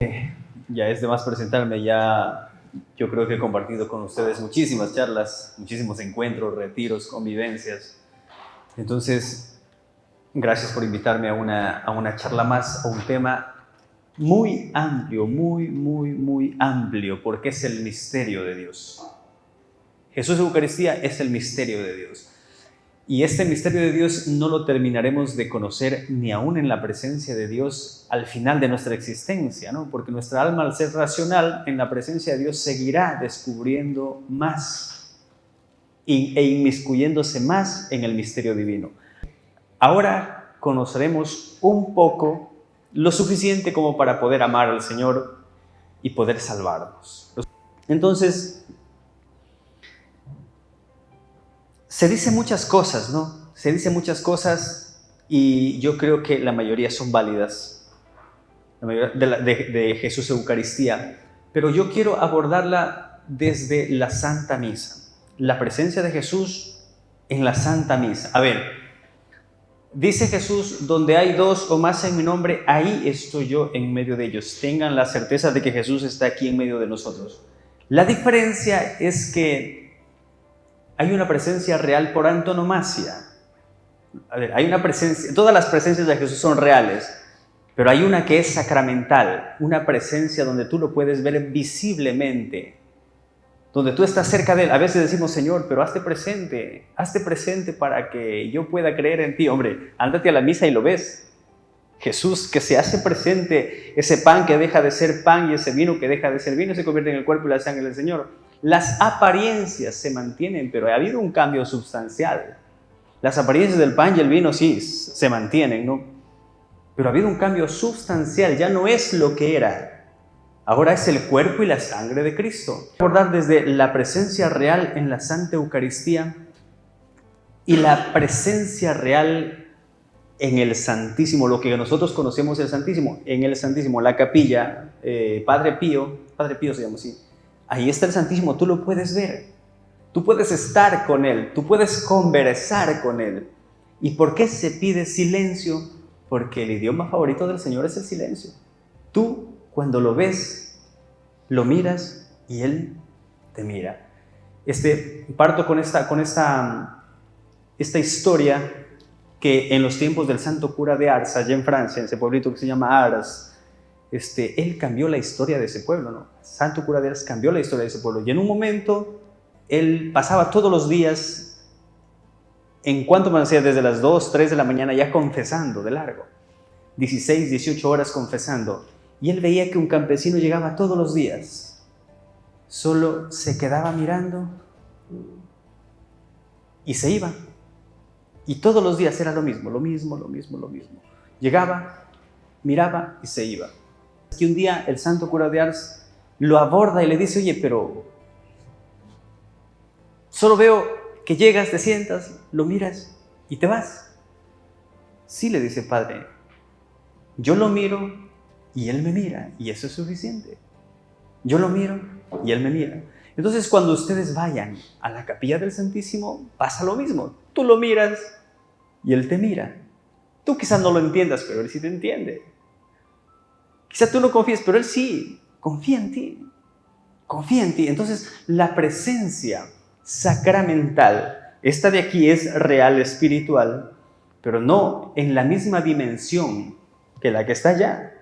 Ya es de más presentarme, ya yo creo que he compartido con ustedes muchísimas charlas, muchísimos encuentros, retiros, convivencias. Entonces, gracias por invitarme a una charla más, a un tema muy amplio, muy amplio, porque es el misterio de Dios. Jesús Eucaristía es el misterio de Dios. Y este misterio de Dios no lo terminaremos de conocer ni aún en la presencia de Dios al final de nuestra existencia, ¿no? Porque nuestra alma, al ser racional, en la presencia de Dios seguirá descubriendo más e inmiscuyéndose más en el misterio divino. Ahora conoceremos un poco, lo suficiente como para poder amar al Señor y poder salvarnos. Entonces, se dicen muchas cosas, ¿no? Se dicen muchas cosas y yo creo que la mayoría son válidas, la mayoría de Jesús Eucaristía, pero yo quiero abordarla desde la Santa Misa, la presencia de Jesús en la Santa Misa. A ver, dice Jesús, donde hay dos o más en mi nombre, ahí estoy yo en medio de ellos. Tengan la certeza de que Jesús está aquí en medio de nosotros. La diferencia es que hay una presencia real por antonomasia. A ver, hay una presencia, todas las presencias de Jesús son reales, pero hay una que es sacramental, una presencia donde tú lo puedes ver visiblemente, donde tú estás cerca de Él. A veces decimos, Señor, pero hazte presente para que yo pueda creer en ti. Hombre, ándate a la misa y lo ves. Jesús que se hace presente, ese pan que deja de ser pan y ese vino que deja de ser vino se convierte en el cuerpo y la sangre del Señor. Las apariencias se mantienen, pero ha habido un cambio sustancial. Las apariencias del pan y el vino sí se mantienen, ¿no? Pero ha habido un cambio sustancial, ya no es lo que era. Ahora es el cuerpo y la sangre de Cristo. Abordar desde la presencia real en la Santa Eucaristía y la presencia real en el Santísimo, lo que nosotros conocemos el Santísimo, en el Santísimo, la capilla, Padre Pío se llama así. Ahí está el Santísimo, tú lo puedes ver, tú puedes estar con Él, tú puedes conversar con Él. ¿Y por qué se pide silencio? Porque el idioma favorito del Señor es el silencio. Tú, cuando lo ves, lo miras y Él te mira. Parto con esta historia que en los tiempos del santo cura de Ars, allá en Francia, en ese pueblito que se llama Ars, él cambió la historia de ese pueblo, ¿no? Santo cura de Ars cambió la historia de ese pueblo. Y en un momento, él pasaba todos los días, en cuanto me decía, desde las 2, 3 de la mañana, ya confesando de largo. 16, 18 horas confesando. Y él veía que un campesino llegaba todos los días. Solo se quedaba mirando y se iba. Y todos los días era lo mismo. Llegaba, miraba y se iba. Que un día el santo cura de Ars lo aborda y le dice, oye, pero solo veo que llegas, te sientas, lo miras y te vas. Sí, le dice, padre, yo lo miro y él me mira y eso es suficiente. Yo lo miro y él me mira. Entonces, cuando ustedes vayan a la capilla del Santísimo, pasa lo mismo. Tú lo miras y él te mira. Tú quizás no lo entiendas, pero él sí te entiende. Quizá tú no confíes, pero Él sí, confía en ti. Entonces, la presencia sacramental, esta de aquí es real, espiritual, pero no en la misma dimensión que la que está allá.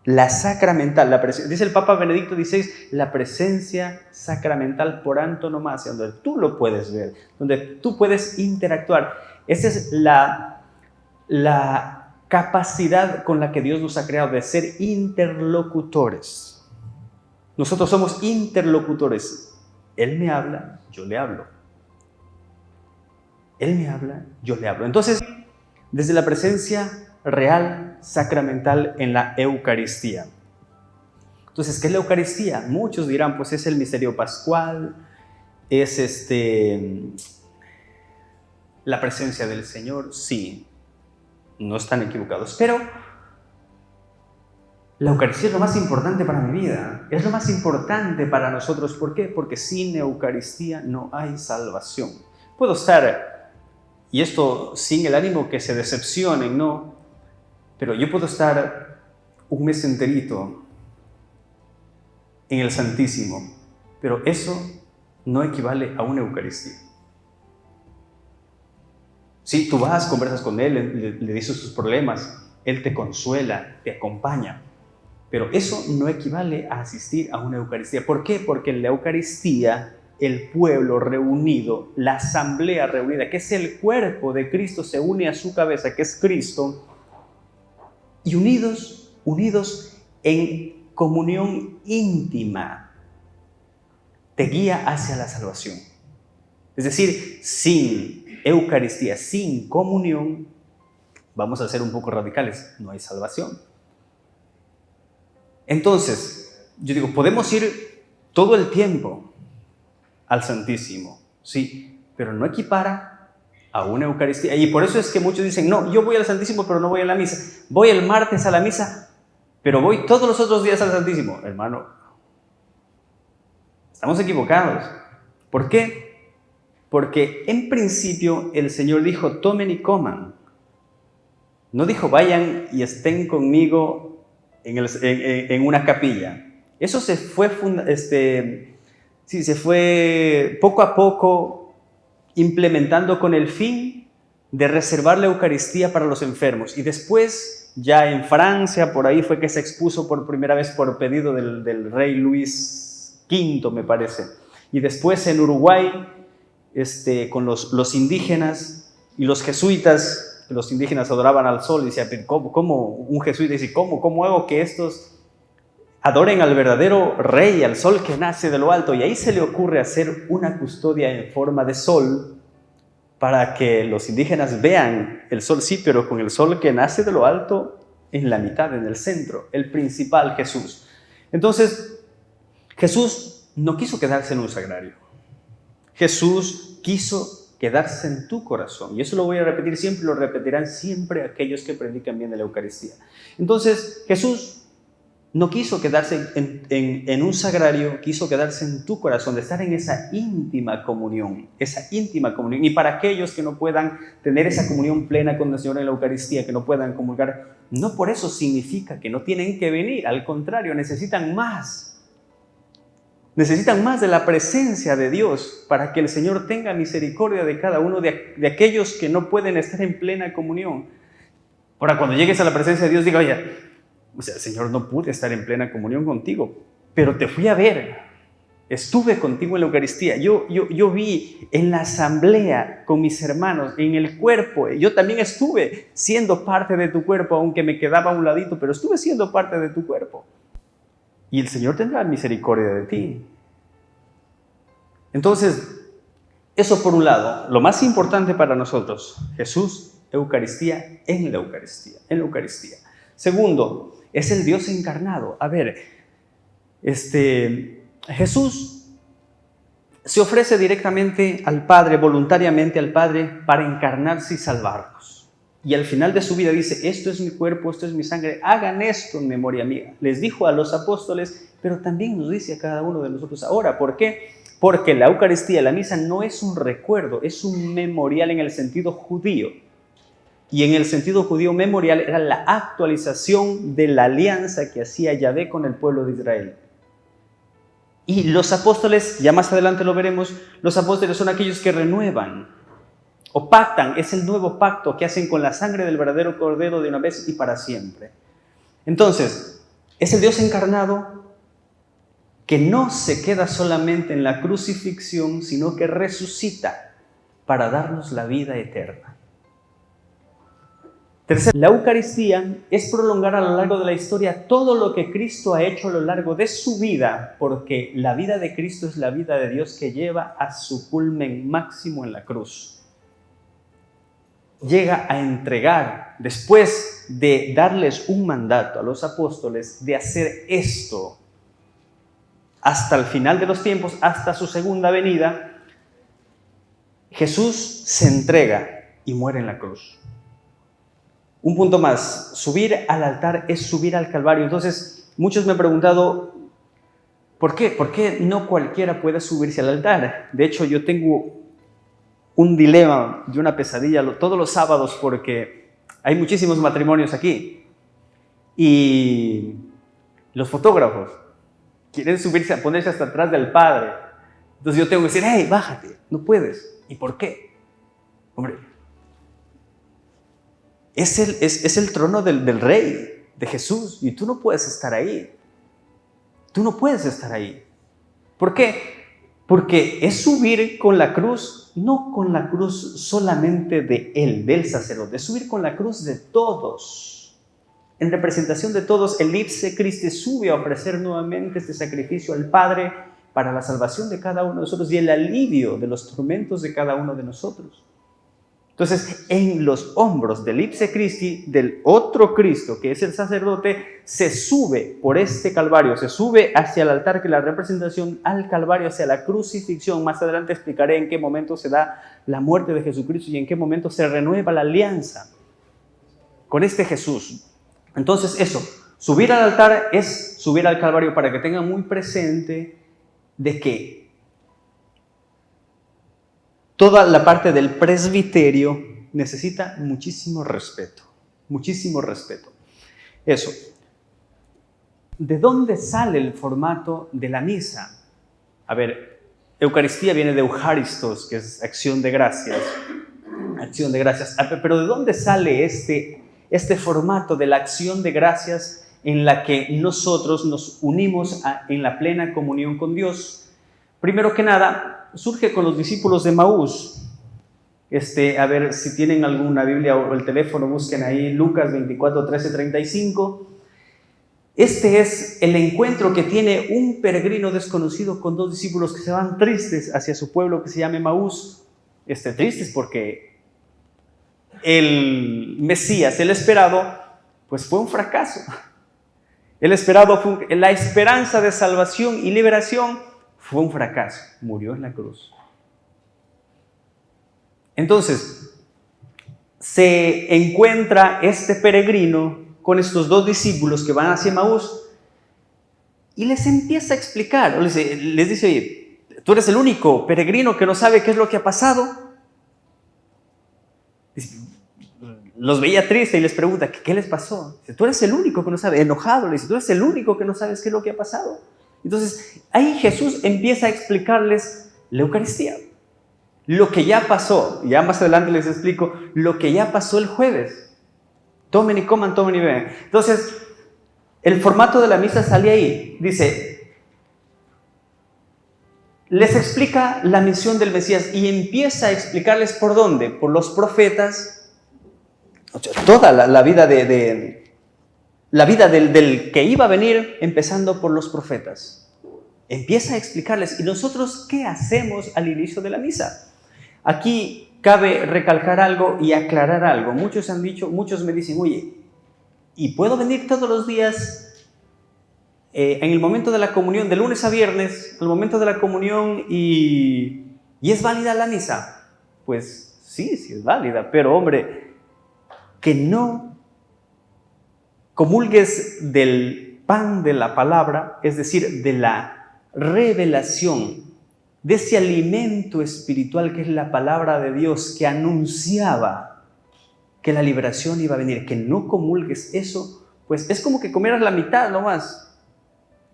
La sacramental, dice el Papa Benedicto XVI, la presencia sacramental por antonomasia, donde tú lo puedes ver, donde tú puedes interactuar. Esa es la capacidad con la que Dios nos ha creado de ser interlocutores. Nosotros somos interlocutores. Él me habla, yo le hablo. Él me habla, yo le hablo. Entonces, desde la presencia real, sacramental en la Eucaristía. Entonces, ¿qué es la Eucaristía? Muchos dirán, pues es el misterio pascual, es la presencia del Señor. Sí, no están equivocados, pero la Eucaristía es lo más importante para mi vida, es lo más importante para nosotros. ¿Por qué? Porque sin Eucaristía no hay salvación. Puedo estar, y esto sin el ánimo que se decepcionen, ¿no? Pero yo puedo estar un mes enterito en el Santísimo, pero eso no equivale a una Eucaristía. Sí, tú vas, conversas con Él, le dices sus problemas, Él te consuela, te acompaña, pero eso no equivale a asistir a una Eucaristía. ¿Por qué? Porque en la Eucaristía el pueblo reunido, la asamblea reunida, que es el cuerpo de Cristo, se une a su cabeza, que es Cristo, y unidos en comunión íntima, te guía hacia la salvación. Es decir, sin Eucaristía, sin comunión, vamos a ser un poco radicales, no hay salvación. Entonces, yo digo, podemos ir todo el tiempo al Santísimo, sí, pero no equipara a una Eucaristía. Y por eso es que muchos dicen, no, yo voy al Santísimo, pero no voy a la misa. Voy el martes a la misa, pero voy todos los otros días al Santísimo. Hermano, estamos equivocados. ¿Por qué? Porque en principio el Señor dijo, tomen y coman. No dijo, vayan y estén conmigo en una capilla. Eso se fue poco a poco implementando con el fin de reservar la Eucaristía para los enfermos. Y después, ya en Francia, por ahí fue que se expuso por primera vez por pedido del rey Luis V, me parece. Y después en Uruguay, con los indígenas y los jesuitas. Los indígenas adoraban al sol y decían, ¿cómo un jesuita dice, ¿cómo hago que estos adoren al verdadero rey, al sol que nace de lo alto? Y ahí se le ocurre hacer una custodia en forma de sol para que los indígenas vean el sol, sí, pero con el sol que nace de lo alto en la mitad, en el centro, el principal, Jesús. Entonces, Jesús no quiso quedarse en un sagrario. Jesús quiso quedarse en tu corazón. Y eso lo voy a repetir siempre, lo repetirán siempre aquellos que predican bien de la Eucaristía. Entonces, Jesús no quiso quedarse en un sagrario, quiso quedarse en tu corazón, de estar en esa íntima comunión. Y para aquellos que no puedan tener esa comunión plena con el Señor en la Eucaristía, que no puedan comulgar, no por eso significa que no tienen que venir, al contrario, necesitan más. Necesitan más de la presencia de Dios para que el Señor tenga misericordia de cada uno de aquellos que no pueden estar en plena comunión. Ahora, cuando llegues a la presencia de Dios, diga, oye, Señor, no pude estar en plena comunión contigo, pero te fui a ver, estuve contigo en la Eucaristía, yo vi en la asamblea con mis hermanos, en el cuerpo, yo también estuve siendo parte de tu cuerpo, aunque me quedaba a un ladito, pero estuve siendo parte de tu cuerpo. Y el Señor tendrá misericordia de ti. Entonces, eso por un lado, lo más importante para nosotros, Jesús, Eucaristía, en la Eucaristía. Segundo, es el Dios encarnado. A ver, Jesús se ofrece directamente al Padre, voluntariamente al Padre, para encarnarse y salvarnos. Y al final de su vida dice, esto es mi cuerpo, esto es mi sangre, hagan esto en memoria mía. Les dijo a los apóstoles, pero también nos dice a cada uno de nosotros ahora. ¿Por qué? Porque la Eucaristía, la misa, no es un recuerdo, es un memorial en el sentido judío. Y en el sentido judío, memorial era la actualización de la alianza que hacía Yahvé con el pueblo de Israel. Y los apóstoles, ya más adelante lo veremos, los apóstoles son aquellos que renuevan o pactan, es el nuevo pacto que hacen con la sangre del verdadero Cordero de una vez y para siempre. Entonces, es el Dios encarnado que no se queda solamente en la crucifixión, sino que resucita para darnos la vida eterna. Tercero, la Eucaristía es prolongar a lo largo de la historia todo lo que Cristo ha hecho a lo largo de su vida, porque la vida de Cristo es la vida de Dios que lleva a su culmen máximo en la cruz. Llega a entregar, después de darles un mandato a los apóstoles de hacer esto hasta el final de los tiempos, hasta su segunda venida, Jesús se entrega y muere en la cruz. Un punto más, subir al altar es subir al Calvario. Entonces, muchos me han preguntado, ¿por qué? ¿Por qué no cualquiera puede subirse al altar? De hecho, yo tengo un dilema y una pesadilla todos los sábados porque hay muchísimos matrimonios aquí. Y los fotógrafos Quieren subirse a ponerse hasta atrás del Padre. Entonces yo tengo que decir, hey, bájate, no puedes. ¿Y por qué? Hombre, es el trono del Rey, de Jesús, y tú no puedes estar ahí. Tú no puedes estar ahí. ¿Por qué? Porque es subir con la cruz, no con la cruz solamente de él, del sacerdote, es subir con la cruz de todos. En representación de todos, el ipse Christi sube a ofrecer nuevamente este sacrificio al Padre para la salvación de cada uno de nosotros y el alivio de los tormentos de cada uno de nosotros. Entonces, en los hombros del ipse Christi, del otro Cristo, que es el sacerdote, se sube por este Calvario, se sube hacia el altar, que es la representación al Calvario, hacia la crucifixión. Más adelante explicaré en qué momento se da la muerte de Jesucristo y en qué momento se renueva la alianza con este Jesús. Entonces eso, subir al altar es subir al Calvario, para que tengan muy presente de que toda la parte del presbiterio necesita muchísimo respeto, muchísimo respeto. Eso. ¿De dónde sale el formato de la misa? A ver, Eucaristía viene de Eucharistos, que es acción de gracias. Acción de gracias. Pero ¿de dónde sale este formato de la acción de gracias en la que nosotros nos unimos en la plena comunión con Dios? Primero que nada, surge con los discípulos de Maús. A ver, si tienen alguna Biblia o el teléfono, busquen ahí Lucas 24, 13, 35. Este es el encuentro que tiene un peregrino desconocido con dos discípulos que se van tristes hacia su pueblo que se llama Maús. Tristes porque el Mesías, el esperado, pues fue un fracaso. El esperado la esperanza de salvación y liberación fue un fracaso. Murió en la cruz. Entonces, se encuentra este peregrino con estos dos discípulos que van hacia Maús y les empieza a explicar. Les dice, oye, tú eres el único peregrino que no sabe qué es lo que ha pasado. Los veía triste y les pregunta, ¿qué les pasó? Dice, tú eres el único que no sabe, enojado, le dice, tú eres el único que no sabes qué es lo que ha pasado. Entonces, ahí Jesús empieza a explicarles la Eucaristía. Lo que ya pasó, ya más adelante les explico, lo que ya pasó el jueves. Tomen y coman, tomen y beban. Entonces, el formato de la misa sale ahí. Dice, les explica la misión del Mesías y empieza a explicarles por dónde, por los profetas, toda la vida la vida del que iba a venir, empezando por los profetas. Empieza a explicarles. ¿Y nosotros qué hacemos al inicio de la misa? Aquí cabe recalcar algo y aclarar algo. Muchos me dicen, oye, ¿y puedo venir todos los días en el momento de la comunión, de lunes a viernes, el momento de la comunión y es válida la misa? Pues sí es válida, pero hombre, que no comulgues del pan de la palabra, es decir, de la revelación, de ese alimento espiritual que es la palabra de Dios, que anunciaba que la liberación iba a venir. Que no comulgues eso, pues es como que comieras la mitad nomás.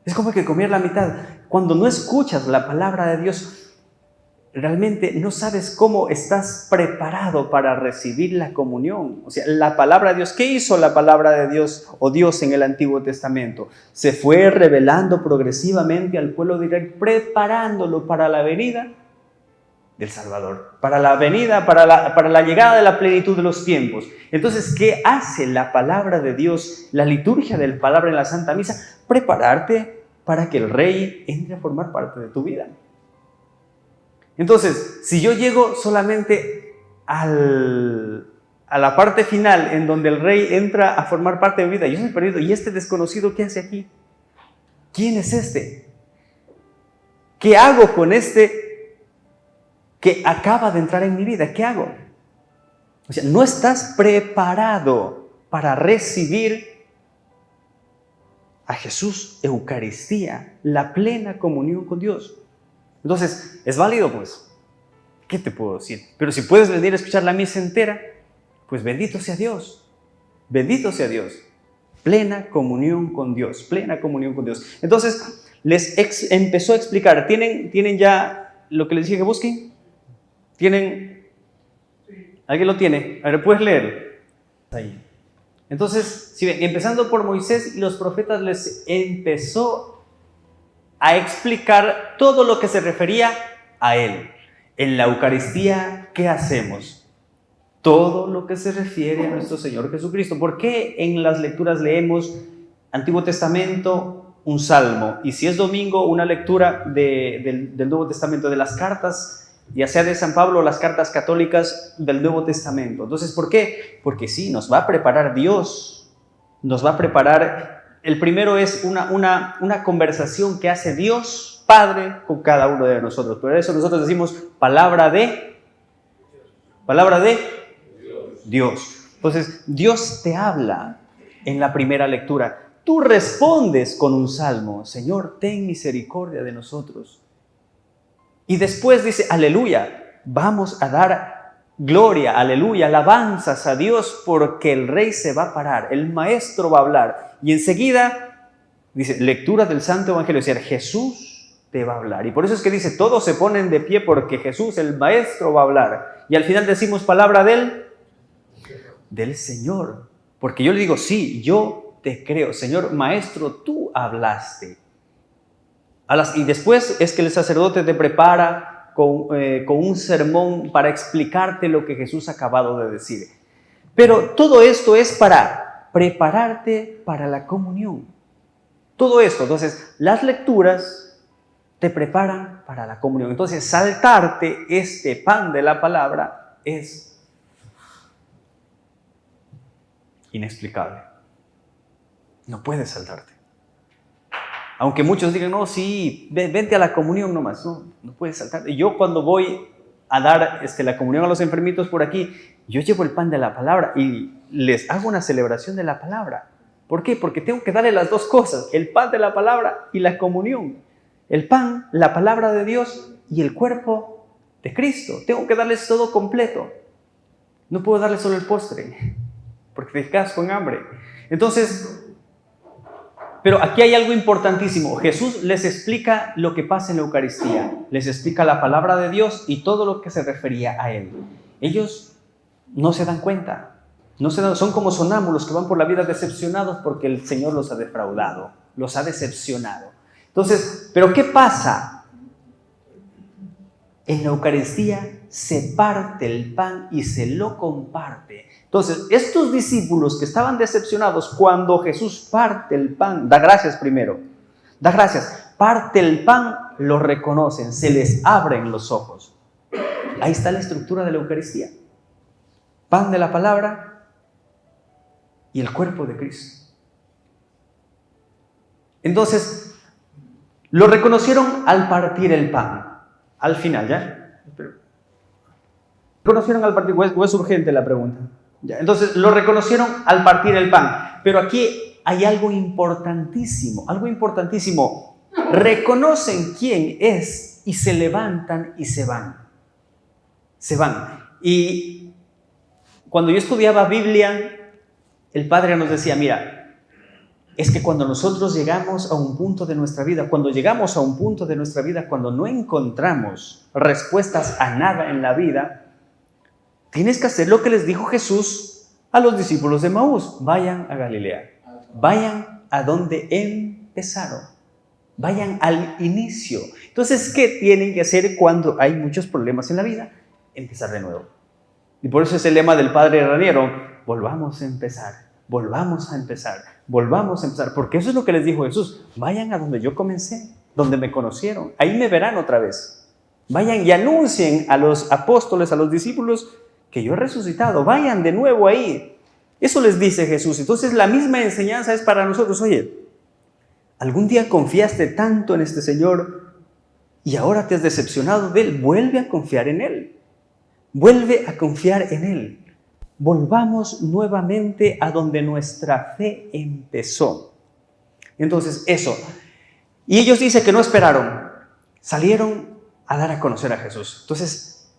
Es como que comer la mitad. Cuando no escuchas la palabra de Dios, realmente no sabes cómo estás preparado para recibir la comunión. O sea, la palabra de Dios, ¿qué hizo la palabra de Dios o Dios en el Antiguo Testamento? Se fue revelando progresivamente al pueblo de Israel, preparándolo para la venida del Salvador, para la venida, para la llegada de la plenitud de los tiempos. Entonces, ¿qué hace la palabra de Dios, la liturgia de la palabra en la Santa Misa? Prepararte para que el Rey entre a formar parte de tu vida. Entonces, si yo llego solamente a la parte final en donde el Rey entra a formar parte de mi vida, yo soy perdido. ¿Y este desconocido qué hace aquí? ¿Quién es este? ¿Qué hago con este que acaba de entrar en mi vida? ¿Qué hago? O sea, no estás preparado para recibir a Jesús, Eucaristía, la plena comunión con Dios. Entonces, ¿es válido? Pues, ¿qué te puedo decir? Pero si puedes venir a escuchar la misa entera, pues bendito sea Dios. Bendito sea Dios. Plena comunión con Dios. Plena comunión con Dios. Entonces, empezó a explicar. ¿Tienen ya lo que les dije que busquen? ¿Tienen? ¿Alguien lo tiene? A ver, ¿puedes leer? Ahí. Entonces, si ven, empezando por Moisés y los profetas, les empezó a explicar todo lo que se refería a él. En la Eucaristía, ¿qué hacemos? Todo lo que se refiere a nuestro Señor Jesucristo. ¿Por qué en las lecturas leemos Antiguo Testamento, un salmo? Y si es domingo, una lectura del Nuevo Testamento, de las cartas, ya sea de San Pablo o las cartas católicas del Nuevo Testamento. Entonces, ¿por qué? Porque sí, nos va a preparar Dios. Nos va a preparar. El primero es una conversación que hace Dios Padre con cada uno de nosotros. Por eso nosotros decimos palabra de Dios. Entonces, Dios te habla en la primera lectura. Tú respondes con un salmo. Señor, ten misericordia de nosotros. Y después dice, aleluya, vamos a dar gloria, aleluya, alabanzas a Dios porque el Rey se va a parar, el Maestro va a hablar. Y enseguida dice, lectura del Santo Evangelio, es decir, Jesús te va a hablar. Y por eso es que dice, todos se ponen de pie porque Jesús, el Maestro, va a hablar. Y al final decimos palabra del Señor. Porque yo le digo, sí, yo te creo, Señor, Maestro, tú hablaste. Y después es que el sacerdote te prepara con un sermón para explicarte lo que Jesús ha acabado de decir. Pero todo esto es para prepararte para la comunión. Todo esto, entonces, las lecturas te preparan para la comunión. Entonces, saltarte este pan de la palabra es inexplicable. No puedes saltarte. Aunque muchos digan, no, sí, vente a la comunión nomás. No puedes saltar. Y yo cuando voy a dar la comunión a los enfermitos por aquí, yo llevo el pan de la palabra y les hago una celebración de la palabra. ¿Por qué? Porque tengo que darle las dos cosas, el pan de la palabra y la comunión. El pan, la palabra de Dios y el cuerpo de Cristo. Tengo que darles todo completo. No puedo darles solo el postre, porque te quedas con hambre. Entonces, pero aquí hay algo importantísimo. Jesús les explica lo que pasa en la Eucaristía. Les explica la palabra de Dios y todo lo que se refería a Él. Ellos no se dan cuenta. Son como sonámbulos que van por la vida decepcionados porque el Señor los ha defraudado, los ha decepcionado. Entonces, ¿pero qué pasa? En la Eucaristía se parte el pan y se lo comparte. Entonces, estos discípulos que estaban decepcionados cuando Jesús parte el pan, da gracias primero, da gracias, parte el pan, lo reconocen, se les abren los ojos. Ahí está la estructura de la Eucaristía. Pan de la palabra y el cuerpo de Cristo. Entonces, lo reconocieron al partir el pan. Al final, ¿ya? ¿Reconocieron al partir? ¿O es urgente la pregunta? ¿Ya? Entonces, lo reconocieron al partir el pan. Pero aquí hay algo importantísimo, algo importantísimo. Reconocen quién es y se levantan y se van. Se van. Y cuando yo estudiaba Biblia, el padre nos decía, mira, es que cuando nosotros llegamos a un punto de nuestra vida, cuando no encontramos respuestas a nada en la vida, tienes que hacer lo que les dijo Jesús a los discípulos de Emaús. Vayan a Galilea. Vayan a donde empezaron. Vayan al inicio. Entonces, ¿qué tienen que hacer cuando hay muchos problemas en la vida? Empezar de nuevo. Y por eso es el lema del padre Raniero. Volvamos a empezar. Volvamos a empezar, porque eso es lo que les dijo Jesús. Vayan a donde yo comencé, donde me conocieron, ahí me verán otra vez. Vayan y anuncien a los apóstoles, a los discípulos, que yo he resucitado. Vayan de nuevo ahí. Eso les dice Jesús. Entonces la misma enseñanza es para nosotros. Oye, ¿algún día confiaste tanto en este Señor y ahora te has decepcionado de Él? Vuelve a confiar en Él. Vuelve a confiar en Él. Volvamos nuevamente a donde nuestra fe empezó. Entonces, eso. Y ellos dicen que no esperaron. Salieron a dar a conocer a Jesús. Entonces,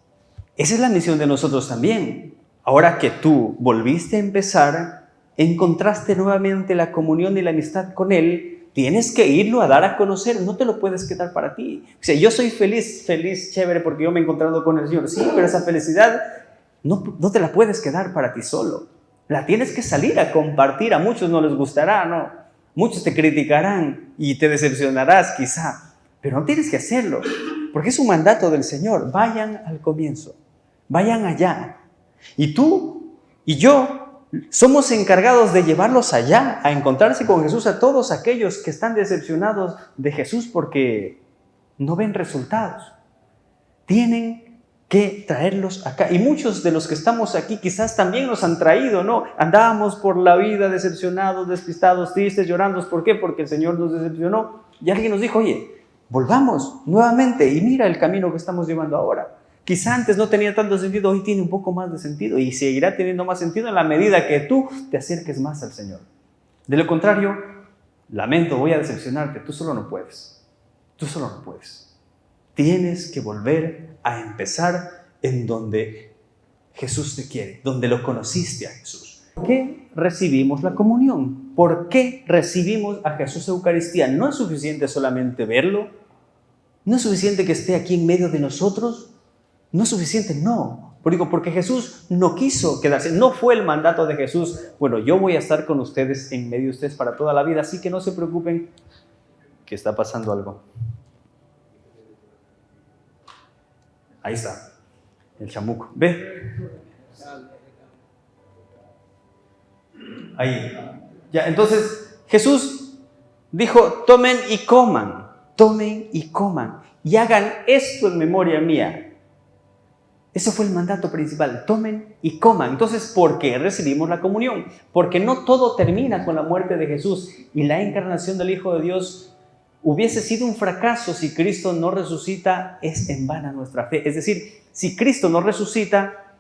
esa es la misión de nosotros también. Ahora que tú volviste a empezar, encontraste nuevamente la comunión y la amistad con Él, tienes que irlo a dar a conocer, no te lo puedes quedar para ti. O sea, yo soy feliz, chévere, porque yo me he encontrado con el Señor. Sí, pero esa felicidad no te la puedes quedar para ti solo. La tienes que salir a compartir. A muchos no les gustará, ¿no? Muchos te criticarán y te decepcionarás quizá, pero no tienes que hacerlo, porque es un mandato del Señor. Vayan al comienzo, vayan allá. Y tú y yo somos encargados de llevarlos allá, a encontrarse con Jesús, a todos aquellos que están decepcionados de Jesús porque no ven resultados. Tienen que traerlos acá. Y muchos de los que estamos aquí quizás también nos han traído, ¿no? Andábamos por la vida decepcionados, despistados, tristes, llorando. ¿Por qué? Porque el Señor nos decepcionó. Y alguien nos dijo, oye, volvamos nuevamente y mira el camino que estamos llevando ahora. Quizá antes no tenía tanto sentido, hoy tiene un poco más de sentido y seguirá teniendo más sentido en la medida que tú te acerques más al Señor. De lo contrario, lamento, voy a decepcionarte, tú solo no puedes. Tú solo no puedes. Tienes que volver a empezar en donde Jesús te quiere, donde lo conociste a Jesús. ¿Por qué recibimos la comunión? ¿Por qué recibimos a Jesús Eucaristía? No es suficiente solamente verlo, no es suficiente que esté aquí en medio de nosotros, no es suficiente, no. Porque Jesús no quiso quedarse, no fue el mandato de Jesús, bueno, yo voy a estar con ustedes, en medio de ustedes para toda la vida, así que no se preocupen que está pasando algo. Ahí está, el chamuco. ¿Ve? Ahí. Ya, entonces Jesús dijo, tomen y coman, y hagan esto en memoria mía. Ese fue el mandato principal, tomen y coman. Entonces, ¿por qué recibimos la comunión? Porque no todo termina con la muerte de Jesús y la encarnación del Hijo de Dios. Hubiese sido un fracaso si Cristo no resucita, es en vana nuestra fe. Es decir, si Cristo no resucita,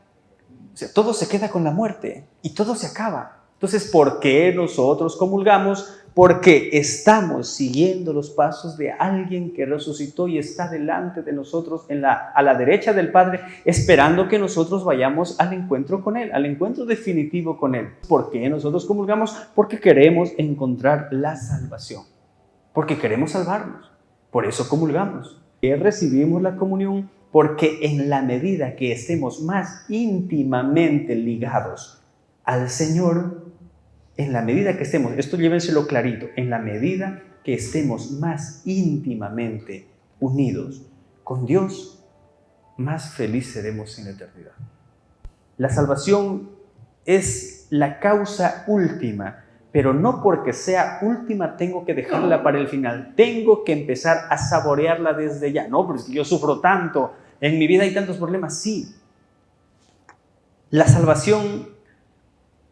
o sea, todo se queda con la muerte y todo se acaba. Entonces, ¿por qué nosotros comulgamos? Porque estamos siguiendo los pasos de alguien que resucitó y está delante de nosotros a la derecha del Padre, esperando que nosotros vayamos al encuentro con Él, al encuentro definitivo con Él. ¿Por qué nosotros comulgamos? Porque queremos encontrar la salvación. Porque queremos salvarnos, por eso comulgamos. Y recibimos la comunión porque en la medida que estemos más íntimamente ligados al Señor, en la medida que estemos, esto llévenselo clarito, en la medida que estemos más íntimamente unidos con Dios, más feliz seremos en la eternidad. La salvación es la causa última, pero no porque sea última tengo que dejarla para el final. Tengo que empezar a saborearla desde ya. No, pero es que yo sufro tanto, en mi vida hay tantos problemas. Sí, la salvación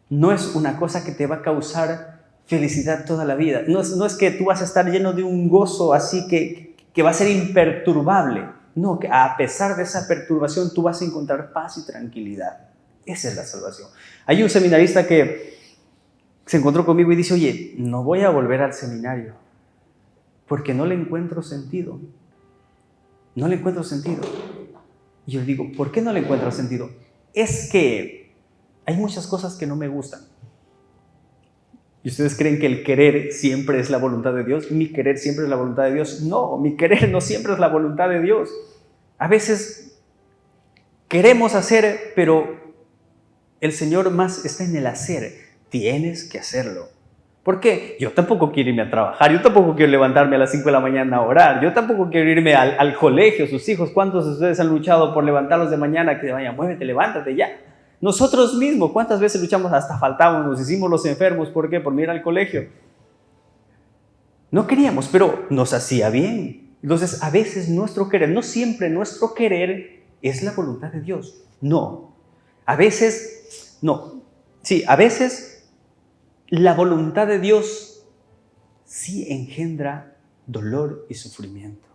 no es una cosa que te va a causar felicidad toda la vida. No es que tú vas a estar lleno de un gozo así que va a ser imperturbable. No, que a pesar de esa perturbación tú vas a encontrar paz y tranquilidad. Esa es la salvación. Hay un seminarista que se encontró conmigo y dice, oye, no voy a volver al seminario porque no le encuentro sentido. No le encuentro sentido. Y yo le digo, ¿por qué no le encuentro sentido? Es que hay muchas cosas que no me gustan. ¿Y ustedes creen que el querer siempre es la voluntad de Dios? ¿Mi querer siempre es la voluntad de Dios? No, mi querer no siempre es la voluntad de Dios. A veces queremos hacer, pero el Señor más está en el hacer. Tienes que hacerlo. ¿Por qué? Yo tampoco quiero irme a trabajar, yo tampoco quiero levantarme a las 5 de la mañana a orar, yo tampoco quiero irme al colegio, sus hijos. ¿Cuántos de ustedes han luchado por levantarlos de mañana? Que vayan, muévete, levántate ya. Nosotros mismos, ¿cuántas veces luchamos? Hasta faltamos, nos hicimos los enfermos. ¿Por qué? Por ir al colegio. No queríamos, pero nos hacía bien. Entonces, a veces nuestro querer, no siempre nuestro querer es la voluntad de Dios. No. A veces, no. Sí, a veces la voluntad de Dios sí engendra dolor y sufrimiento.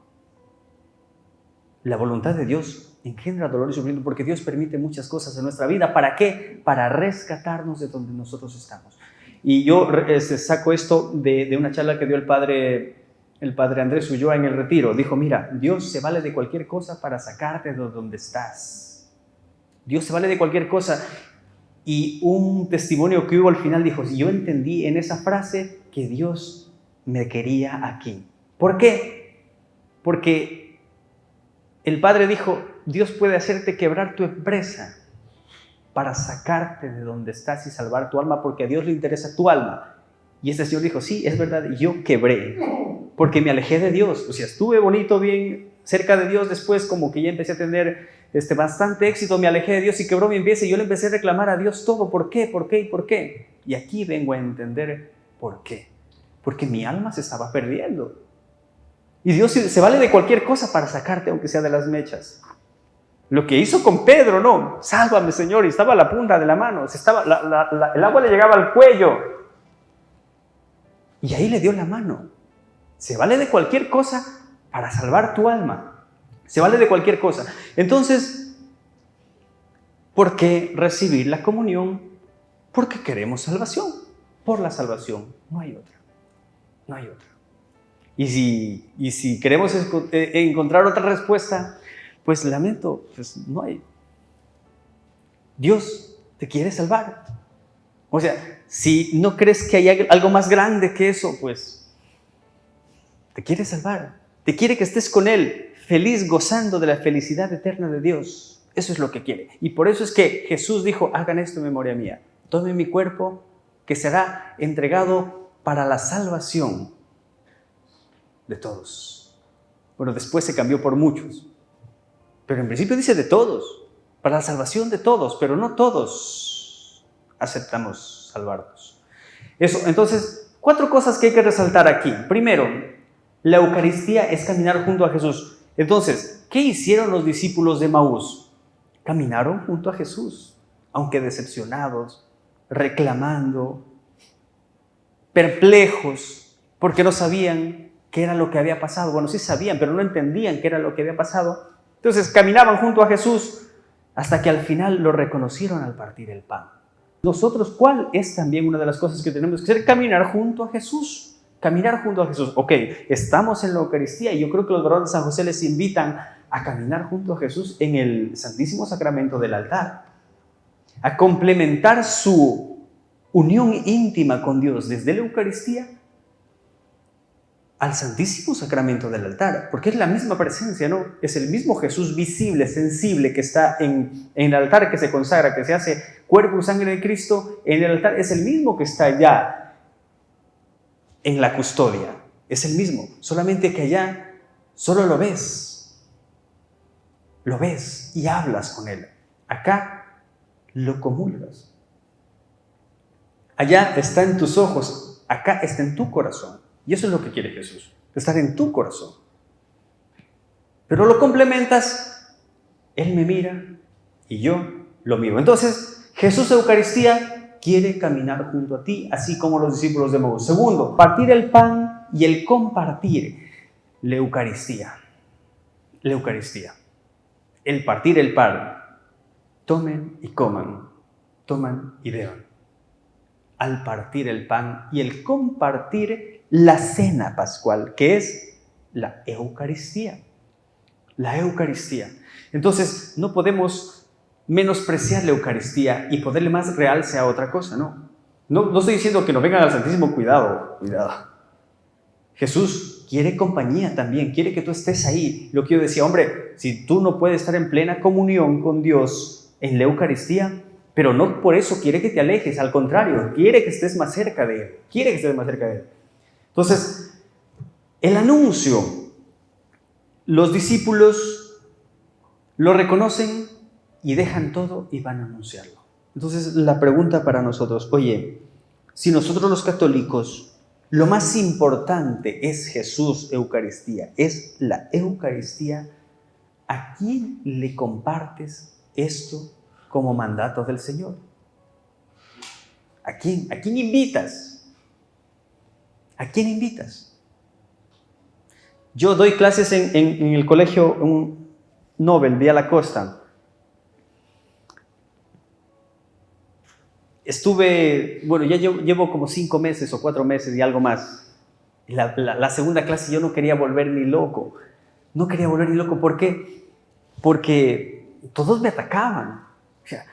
La voluntad de Dios engendra dolor y sufrimiento porque Dios permite muchas cosas en nuestra vida. ¿Para qué? Para rescatarnos de donde nosotros estamos. Y yo saco esto de una charla que dio el padre Andrés Ulloa en el retiro. Dijo, mira, Dios se vale de cualquier cosa para sacarte de donde estás. Dios se vale de cualquier cosa. Y un testimonio que hubo al final dijo, yo entendí en esa frase que Dios me quería aquí. ¿Por qué? Porque el Padre dijo, Dios puede hacerte quebrar tu empresa para sacarte de donde estás y salvar tu alma, porque a Dios le interesa tu alma. Y este señor dijo, sí, es verdad, y yo quebré, porque me alejé de Dios. O sea, estuve bonito, bien cerca de Dios, después como que ya empecé a tener bastante éxito, me alejé de Dios y quebró mi empresa, y yo le empecé a reclamar a Dios todo. ¿Por qué? ¿Por qué? ¿Y por qué? Y aquí vengo a entender por qué. Porque mi alma se estaba perdiendo. Y Dios se vale de cualquier cosa para sacarte, aunque sea de las mechas. Lo que hizo con Pedro, no, sálvame Señor, y estaba a la punta de la mano, el agua le llegaba al cuello. Y ahí le dio la mano. Se vale de cualquier cosa para salvar tu alma. Se vale de cualquier cosa. Entonces, ¿por qué recibir la comunión? Porque queremos salvación. Por la salvación, no hay otra. No hay otra. Y si queremos encontrar otra respuesta, pues lamento, pues no hay. Dios te quiere salvar. O sea, si no crees que hay algo más grande que eso, pues te quiere salvar. Te quiere que estés con Él, feliz, gozando de la felicidad eterna de Dios. Eso es lo que quiere. Y por eso es que Jesús dijo, hagan esto en memoria mía. Tomen mi cuerpo, que será entregado para la salvación de todos. Bueno, después se cambió por muchos. Pero en principio dice de todos, para la salvación de todos, pero no todos aceptamos salvarnos. Eso, entonces, 4 cosas que hay que resaltar aquí. Primero, la Eucaristía es caminar junto a Jesús. Entonces, ¿qué hicieron los discípulos de Emaús? Caminaron junto a Jesús, aunque decepcionados, reclamando, perplejos, porque no sabían qué era lo que había pasado. Bueno, sí sabían, pero no entendían qué era lo que había pasado. Entonces caminaban junto a Jesús hasta que al final lo reconocieron al partir el pan. Nosotros, ¿cuál es también una de las cosas que tenemos que hacer? Caminar junto a Jesús. Caminar junto a Jesús. Ok, estamos en la Eucaristía y yo creo que los varones de San José les invitan a caminar junto a Jesús en el Santísimo Sacramento del altar. A complementar su unión íntima con Dios desde la Eucaristía al Santísimo Sacramento del altar, porque es la misma presencia, ¿no? Es el mismo Jesús visible, sensible, que está en el altar, que se consagra, que se hace cuerpo y sangre de Cristo en el altar, es el mismo que está allá en la custodia, es el mismo, solamente que allá solo lo ves y hablas con Él. Acá lo comulgas. Allá está en tus ojos, acá está en tu corazón. Y eso es lo que quiere Jesús, estar en tu corazón. Pero lo complementas, Él me mira y yo lo miro. Entonces, Jesús Eucaristía quiere caminar junto a ti, así como los discípulos de Emaús. Segundo, partir el pan y el compartir. La Eucaristía. La Eucaristía. El partir el pan. Tomen y coman. Toman y beban. Al partir el pan y el compartir la cena pascual, que es la Eucaristía. La Eucaristía. Entonces, no podemos menospreciar la Eucaristía y ponerle más realce a otra cosa, ¿no? No estoy diciendo que no vengan al Santísimo, cuidado. Jesús quiere compañía también, quiere que tú estés ahí. Lo que yo decía, hombre, si tú no puedes estar en plena comunión con Dios en la Eucaristía, pero no por eso quiere que te alejes, al contrario, quiere que estés más cerca de Él, quiere que estés más cerca de Él. Entonces, el anuncio, los discípulos lo reconocen y dejan todo y van a anunciarlo. Entonces, la pregunta para nosotros, oye, si nosotros los católicos, lo más importante es Jesús, Eucaristía, es la Eucaristía, ¿a quién le compartes esto como mandato del Señor? ¿A quién? ¿A quién invitas? ¿A quién invitas? Yo doy clases en el colegio Nobel, Vía la Costa. Ya llevo como 5 meses o 4 meses y algo más. La segunda clase yo no quería volver ni loco. No quería volver ni loco. ¿Por qué? Porque todos me atacaban. O sea,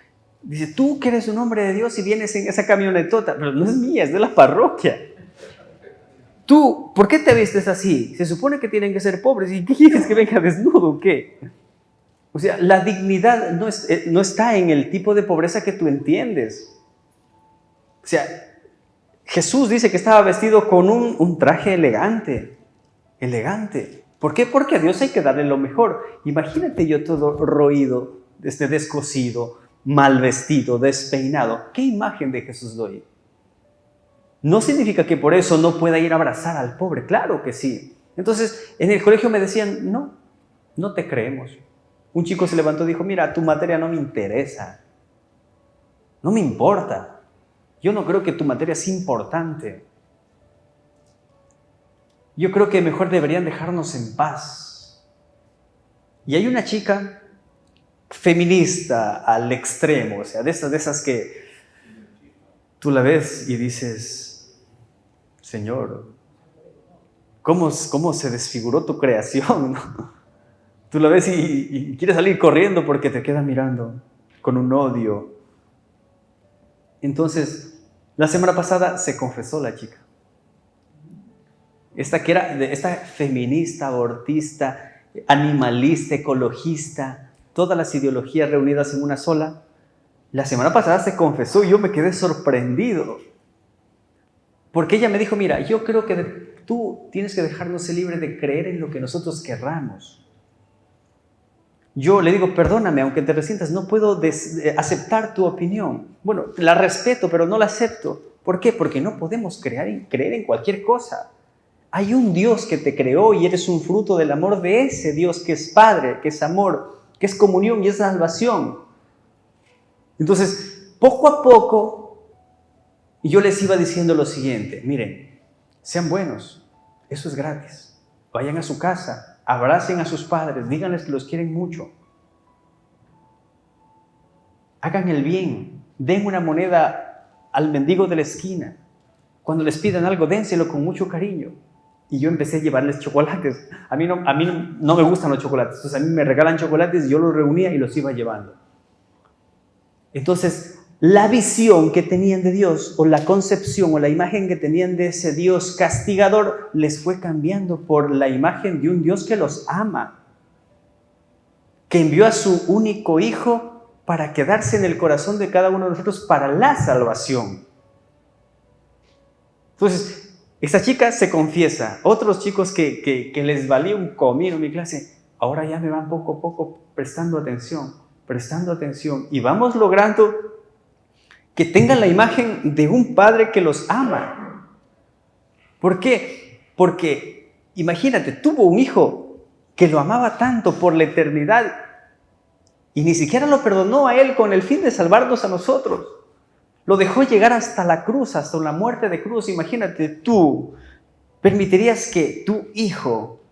dice, tú que eres un hombre de Dios y vienes en esa camionetota, pero no es mía, es de la parroquia. tú, ¿por qué te vistes así? Se supone que tienen que ser pobres. ¿Y qué quieres, que venga desnudo o qué? O sea, la dignidad no está en el tipo de pobreza que tú entiendes. O sea, Jesús dice que estaba vestido con un traje elegante. Elegante. ¿Por qué? Porque a Dios hay que darle lo mejor. Imagínate yo todo roído, descosido, mal vestido, despeinado. ¿Qué imagen de Jesús doy? No significa que por eso no pueda ir a abrazar al pobre. Claro que sí. Entonces, en el colegio me decían, no te creemos. Un chico se levantó y dijo, mira, tu materia no me interesa. No me importa. Yo no creo que tu materia es importante. Yo creo que mejor deberían dejarnos en paz. Y hay una chica feminista al extremo, o sea, de esas que tú la ves y dices, Señor, ¿cómo se desfiguró tu creación? ¿No? Tú la ves y quieres salir corriendo porque te queda mirando con un odio. Entonces, la semana pasada se confesó la chica. Esta feminista, abortista, animalista, ecologista, todas las ideologías reunidas en una sola, la semana pasada se confesó y yo me quedé sorprendido. Porque ella me dijo, mira, yo creo que tú tienes que dejarnos ser libre de creer en lo que nosotros querramos. Yo le digo, perdóname, aunque te resientas, no puedo aceptar tu opinión. Bueno, la respeto, pero no la acepto. ¿Por qué? Porque no podemos creer en cualquier cosa. Hay un Dios que te creó y eres un fruto del amor de ese Dios que es Padre, que es amor, que es comunión y es salvación. Entonces, poco a poco, yo les iba diciendo lo siguiente, miren, sean buenos, eso es gratis. Vayan a su casa, abracen a sus padres, díganles que los quieren mucho. Hagan el bien, den una moneda al mendigo de la esquina. Cuando les pidan algo, dénselo con mucho cariño. Y yo empecé a llevarles chocolates. A mí no me gustan los chocolates. Entonces a mí me regalan chocolates y yo los reunía y los iba llevando. Entonces, la visión que tenían de Dios, o la concepción, o la imagen que tenían de ese Dios castigador, les fue cambiando por la imagen de un Dios que los ama, que envió a su único Hijo para quedarse en el corazón de cada uno de nosotros para la salvación. Entonces, esta chica se confiesa. Otros chicos que les valía un comino en mi clase, ahora ya me van poco a poco prestando atención. Y vamos logrando que tengan la imagen de un padre que los ama. ¿Por qué? Porque, imagínate, tuvo un hijo que lo amaba tanto por la eternidad y ni siquiera lo perdonó a él con el fin de salvarnos a nosotros. Lo dejó llegar hasta la cruz, hasta la muerte de cruz. Imagínate, ¿tú permitirías que tu hijo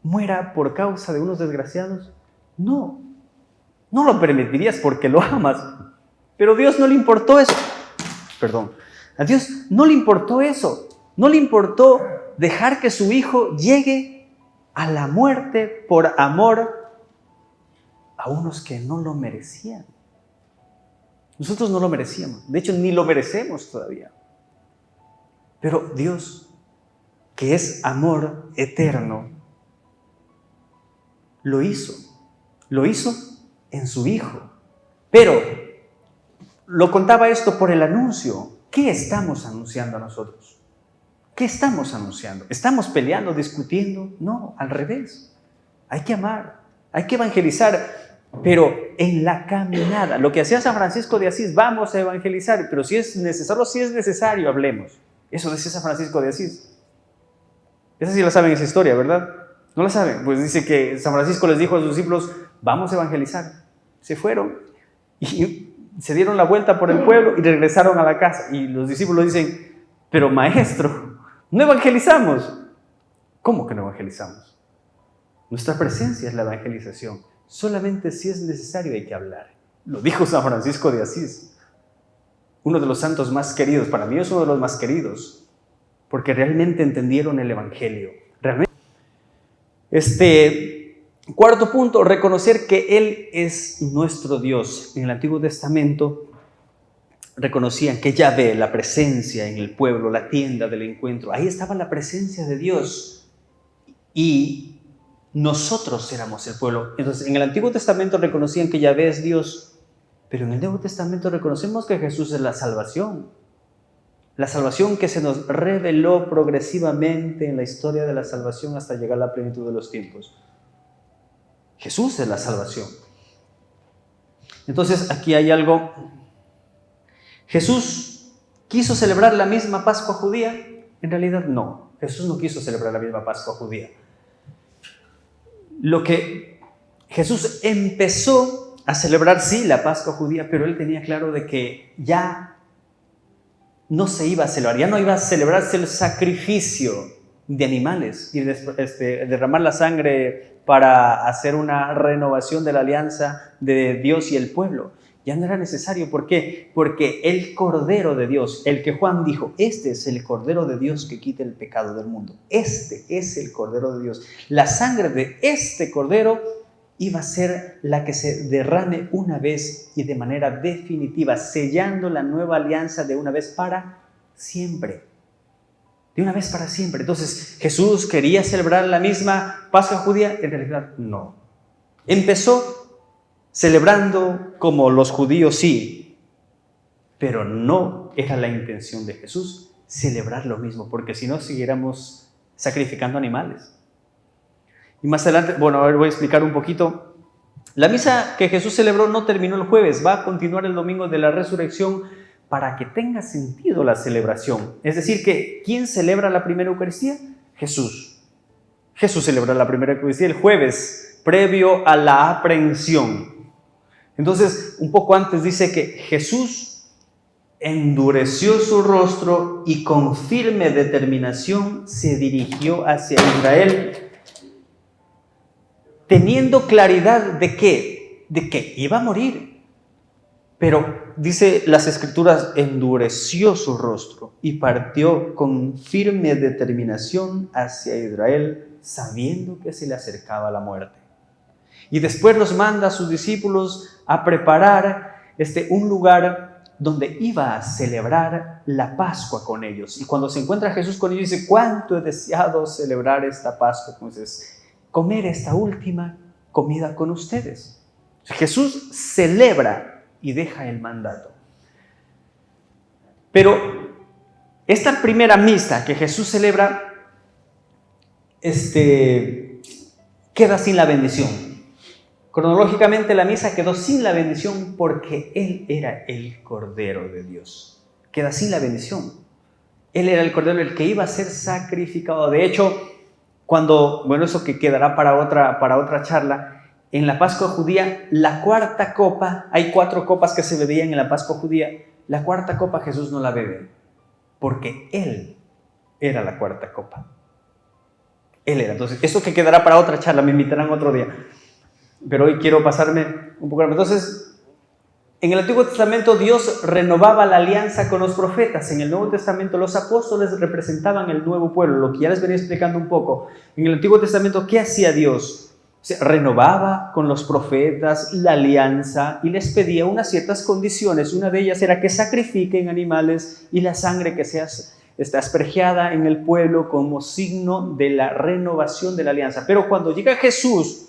muera por causa de unos desgraciados? No lo permitirías porque lo amas. Pero a Dios no le importó eso. A Dios no le importó eso. No le importó dejar que su hijo llegue a la muerte por amor a unos que no lo merecían. Nosotros no lo merecíamos. De hecho, ni lo merecemos todavía. Pero Dios, que es amor eterno, lo hizo. Lo hizo en su Hijo. Pero lo contaba esto por el anuncio. ¿Qué estamos anunciando a nosotros? ¿Qué estamos anunciando? ¿Estamos peleando, discutiendo? No, al revés. Hay que amar, hay que evangelizar. Pero en la caminada, lo que hacía San Francisco de Asís, vamos a evangelizar, pero si es necesario, hablemos. Eso decía San Francisco de Asís. Esa sí la saben, esa historia, ¿verdad? ¿No la saben? Pues dice que San Francisco les dijo a sus discípulos, vamos a evangelizar. Se fueron y se dieron la vuelta por el pueblo y regresaron a la casa. Y los discípulos dicen, pero maestro, no evangelizamos. ¿Cómo que no evangelizamos? Nuestra presencia es la evangelización. Solamente si es necesario hay que hablar. Lo dijo San Francisco de Asís, uno de los santos más queridos. Para mí es uno de los más queridos, porque realmente entendieron el Evangelio. Realmente. Cuarto punto, reconocer que Él es nuestro Dios. En el Antiguo Testamento reconocían que Yahvé, la presencia en el pueblo, la tienda del encuentro, ahí estaba la presencia de Dios y nosotros éramos el pueblo. Entonces, en el Antiguo Testamento reconocían que Yahvé es Dios, pero en el Nuevo Testamento reconocemos que Jesús es la salvación que se nos reveló progresivamente en la historia de la salvación hasta llegar a la plenitud de los tiempos. Jesús es la salvación. Entonces, aquí hay algo. ¿Jesús quiso celebrar la misma Pascua judía? En realidad no. Jesús no quiso celebrar la misma Pascua judía. Lo que Jesús empezó a celebrar, sí, la Pascua judía, pero él tenía claro de que ya no se iba a celebrar, ya no iba a celebrarse el sacrificio de animales y derramar la sangre para hacer una renovación de la alianza de Dios y el pueblo. Ya no era necesario. ¿Por qué? Porque el Cordero de Dios, el que Juan dijo, este es el Cordero de Dios que quita el pecado del mundo. Este es el Cordero de Dios. La sangre de este Cordero iba a ser la que se derrame una vez y de manera definitiva, sellando la nueva alianza de una vez para siempre. De una vez para siempre. Entonces, ¿Jesús quería celebrar la misma Pascua judía? En realidad, no. Empezó celebrando como los judíos, sí, pero no era la intención de Jesús celebrar lo mismo, porque si no, siguiéramos sacrificando animales. Y más adelante, bueno, a ver, voy a explicar un poquito. La misa que Jesús celebró no terminó el jueves, va a continuar el domingo de la resurrección para que tenga sentido la celebración. Es decir, que ¿quién celebra la primera Eucaristía? Jesús. Jesús celebra la primera Eucaristía el jueves, previo a la aprehensión. Entonces, un poco antes dice que Jesús endureció su rostro y con firme determinación se dirigió hacia Israel, teniendo claridad de que iba a morir. Pero dice las Escrituras, endureció su rostro y partió con firme determinación hacia Israel, sabiendo que se le acercaba la muerte. Y después los manda a sus discípulos a preparar un lugar donde iba a celebrar la Pascua con ellos. Y cuando se encuentra Jesús con ellos, dice, ¿cuánto he deseado celebrar esta Pascua? Entonces, comer esta última comida con ustedes. Jesús celebra y deja el mandato. Pero esta primera misa que Jesús celebra, queda sin la bendición. Cronológicamente la misa quedó sin la bendición porque Él era el Cordero de Dios. Queda sin la bendición. Él era el Cordero, el que iba a ser sacrificado. De hecho, eso que quedará para otra charla, en la Pascua judía, la cuarta copa, hay 4 copas que se bebían en la Pascua judía, la cuarta copa Jesús no la bebe, porque Él era la cuarta copa. Él era. Entonces, eso que quedará para otra charla, me invitarán otro día. Pero hoy quiero pasarme un poco. Entonces, en el Antiguo Testamento Dios renovaba la alianza con los profetas. En el Nuevo Testamento los apóstoles representaban el nuevo pueblo, lo que ya les venía explicando un poco. En el Antiguo Testamento, ¿qué hacía Dios? Renovaba con los profetas la alianza y les pedía unas ciertas condiciones. Una de ellas era que sacrifiquen animales y la sangre que sea aspergiada en el pueblo como signo de la renovación de la alianza. Pero cuando llega Jesús,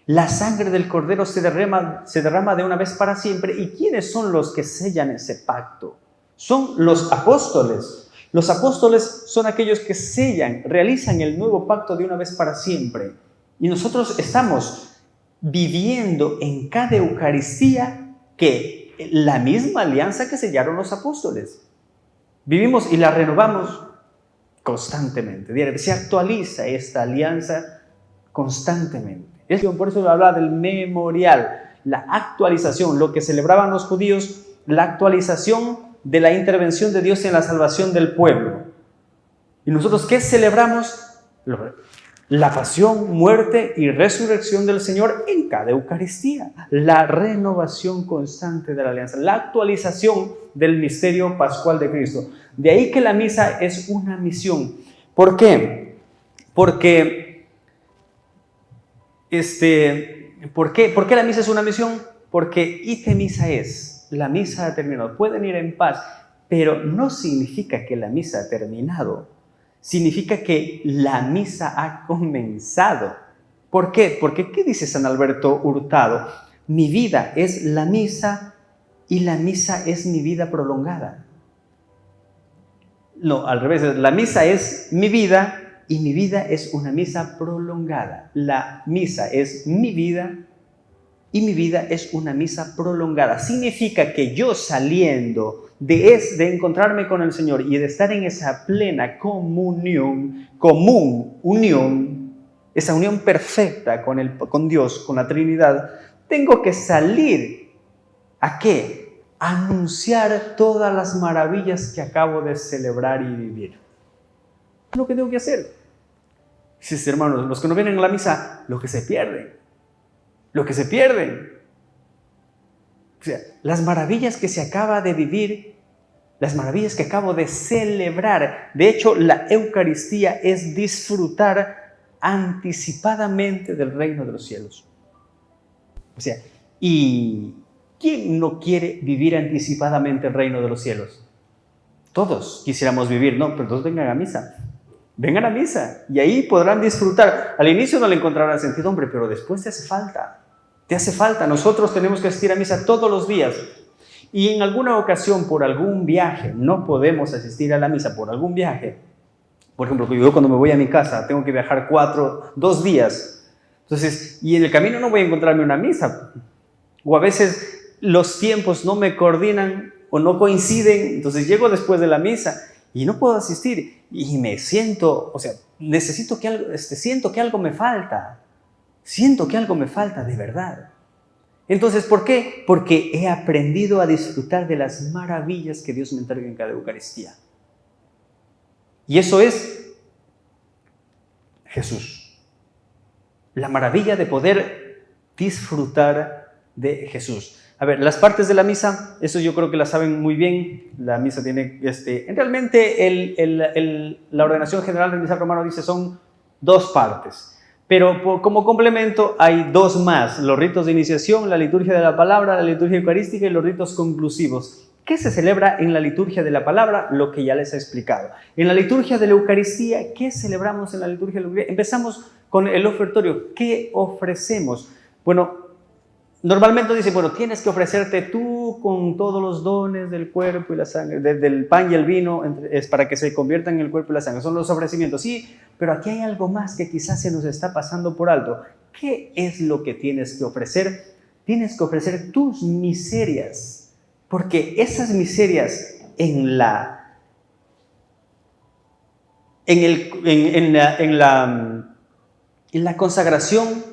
la sangre del Cordero se derrama de una vez para siempre. ¿Y quiénes son los que sellan ese pacto? Son los apóstoles. Los apóstoles son aquellos que sellan, realizan el nuevo pacto de una vez para siempre. Y nosotros estamos viviendo en cada Eucaristía que la misma alianza que sellaron los apóstoles. Vivimos y la renovamos constantemente. Se actualiza esta alianza constantemente. Por eso habla del memorial, la actualización, lo que celebraban los judíos, la actualización de la intervención de Dios en la salvación del pueblo. ¿Y nosotros qué celebramos? La pasión, muerte y resurrección del Señor en cada Eucaristía. La renovación constante de la alianza, la actualización del misterio pascual de Cristo. De ahí que la misa es una misión. ¿Por qué? ¿Por qué la misa es una misión? Porque ite misa es. la misa ha terminado, pueden ir en paz, pero no significa que la misa ha terminado, significa que la misa ha comenzado. ¿Por qué? Porque ¿qué dice San Alberto Hurtado? Mi vida es la misa y la misa es mi vida prolongada. No, al revés, la misa es mi vida y mi vida es una misa prolongada. La misa es mi vida y mi vida es una misa prolongada. Significa que yo saliendo de encontrarme con el Señor y de estar en esa plena unión, esa unión perfecta con Dios, con la Trinidad, tengo que salir ¿a qué? A anunciar todas las maravillas que acabo de celebrar y vivir. Es lo que tengo que hacer. Sí, hermanos, los que no vienen a la misa, lo que se pierden. O sea, las maravillas que se acaba de vivir, las maravillas que acabo de celebrar. De hecho, la Eucaristía es disfrutar anticipadamente del reino de los cielos. O sea, ¿y quién no quiere vivir anticipadamente el reino de los cielos? Todos quisiéramos vivir, ¿no? Pero todos vengan a misa. Vengan a misa y ahí podrán disfrutar. Al inicio no le encontrarán sentido, hombre, pero después te hace falta. Te hace falta. Nosotros tenemos que asistir a misa todos los días. Y en alguna ocasión, por algún viaje, no podemos asistir a la misa por algún viaje. Por ejemplo, yo cuando me voy a mi casa tengo que viajar 2 días. Entonces, y en el camino no voy a encontrarme una misa. O a veces los tiempos no me coordinan o no coinciden. Entonces llego después de la misa y no puedo asistir. Y me siento, o sea, siento que algo me falta. Siento que algo me falta de verdad. Entonces, ¿por qué? Porque he aprendido a disfrutar de las maravillas que Dios me entrega en cada Eucaristía. Y eso es Jesús. La maravilla de poder disfrutar de Jesús. A ver, las partes de la misa, eso yo creo que la saben muy bien. La misa tiene, realmente la ordenación general del misal romano dice son 2 partes. Pero como complemento hay 2 más, los ritos de iniciación, la liturgia de la palabra, la liturgia eucarística y los ritos conclusivos. ¿Qué se celebra en la liturgia de la palabra? Lo que ya les he explicado. En la liturgia de la Eucaristía, ¿qué celebramos en la liturgia de la Eucaristía? Empezamos con el ofertorio. ¿Qué ofrecemos? Bueno, normalmente dice, tienes que ofrecerte tú con todos los dones del cuerpo y la sangre, del pan y el vino, es para que se conviertan en el cuerpo y la sangre. Son los ofrecimientos, sí, pero aquí hay algo más que quizás se nos está pasando por alto. ¿Qué es lo que tienes que ofrecer? Tienes que ofrecer tus miserias, porque esas miserias en la consagración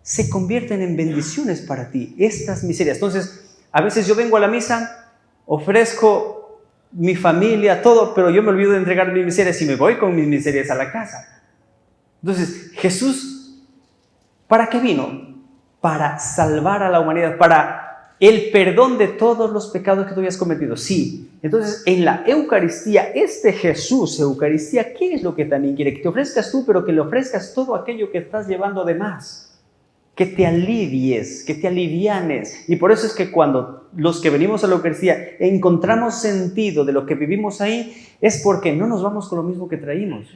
se convierten en bendiciones para ti, estas miserias. Entonces, a veces yo vengo a la misa, ofrezco mi familia, todo, pero yo me olvido de entregar mis miserias y me voy con mis miserias a la casa. Entonces, Jesús, ¿para qué vino? Para salvar a la humanidad, para el perdón de todos los pecados que tú habías cometido. Sí. Entonces, en la Eucaristía, Jesús, Eucaristía, ¿qué es lo que también quiere? Que te ofrezcas tú, pero que le ofrezcas todo aquello que estás llevando de más. Que te alivies, que te alivianes. Y por eso es que cuando los que venimos a la Eucaristía encontramos sentido de lo que vivimos ahí, es porque no nos vamos con lo mismo que traímos.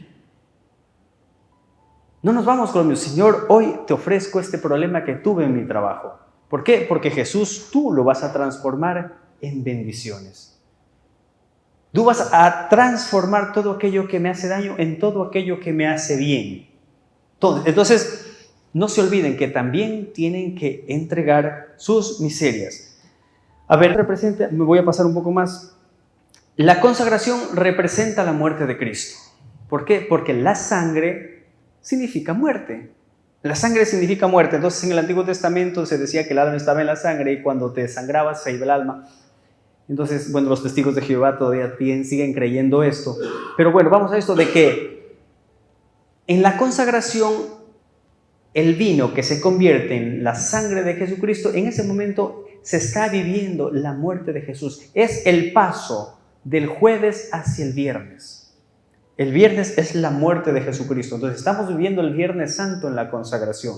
No nos vamos con lo mismo. Señor, hoy te ofrezco este problema que tuve en mi trabajo. ¿Por qué? Porque Jesús, tú lo vas a transformar en bendiciones. Tú vas a transformar todo aquello que me hace daño en todo aquello que me hace bien. Entonces, no se olviden que también tienen que entregar sus miserias. A ver, me voy a pasar un poco más. La consagración representa la muerte de Cristo. ¿Por qué? Porque la sangre significa muerte. La sangre significa muerte. Entonces, en el Antiguo Testamento se decía que el alma estaba en la sangre y cuando te sangrabas se iba el alma. Entonces, los testigos de Jehová todavía siguen creyendo esto. Pero vamos a esto de que en la consagración el vino que se convierte en la sangre de Jesucristo, en ese momento se está viviendo la muerte de Jesús. Es el paso del jueves hacia el viernes. El viernes es la muerte de Jesucristo. Entonces estamos viviendo el Viernes Santo en la consagración.